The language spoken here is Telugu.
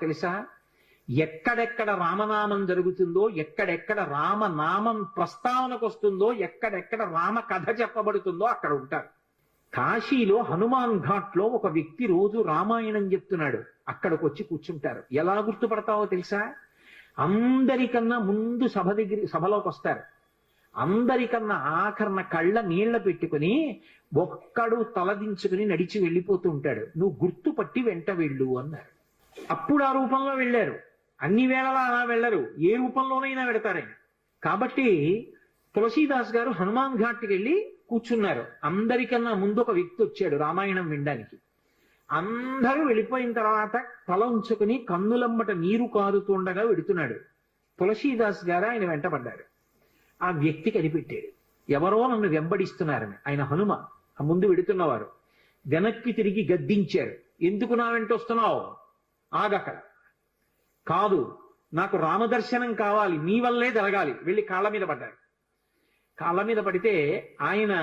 తెలుసా? ఎక్కడెక్కడ రామనామం జరుగుతుందో, ఎక్కడెక్కడ రామనామం ప్రస్తావనకు వస్తుందో, ఎక్కడెక్కడ రామ కథ చెప్పబడుతుందో అక్కడ ఉంటారు. కాశీలో హనుమాన్ ఘాట్ లో ఒక వ్యక్తి రోజు రామాయణం చెప్తున్నాడు. అక్కడికి వచ్చి కూర్చుంటారు. ఎలా గుర్తుపడతావో తెలుసా? అందరికన్నా ముందు సభలోకి వస్తారు. అందరికన్నా ఆఖరణ కళ్ళ నీళ్ల పెట్టుకుని ఒక్కడు తలదించుకుని నడిచి వెళ్ళిపోతూ ఉంటాడు. నువ్వు గుర్తుపట్టి వెంట వెళ్ళు అన్నారు. అప్పుడు ఆ రూపంలో వెళ్ళారు. అన్ని వేళలా అలా వెళ్ళరు, ఏ రూపంలోనైనా వెడతారని. కాబట్టి తులసీదాస్ గారు హనుమాన్ ఘాట్కి వెళ్ళి కూర్చున్నారు. అందరికన్నా ముందు ఒక వ్యక్తి వచ్చాడు రామాయణం వినడానికి. అందరూ వెళ్ళిపోయిన తర్వాత తల ఉంచుకుని కన్నులమ్మట నీరు కారుతుండగా వెడుతున్నాడు. తులసీదాస్ గారు ఆయన వెంటబడ్డారు. ఆ వ్యక్తి కనిపెట్టాడు, ఎవరో నన్ను వెంబడిస్తున్నారని. ఆయన హనుమ, ఆ ముందు వెడుతున్నవారు. వెనక్కి తిరిగి గద్దించారు, ఎందుకు నా వెంట వస్తున్నావు? ఆగక్కడ. కాదు, నాకు రామదర్శనం కావాలి, నీ వల్లే జరగాలి. వెళ్ళి కాళ్ళ మీద పడ్డారు. కాళ్ళ మీద పడితే ఆయన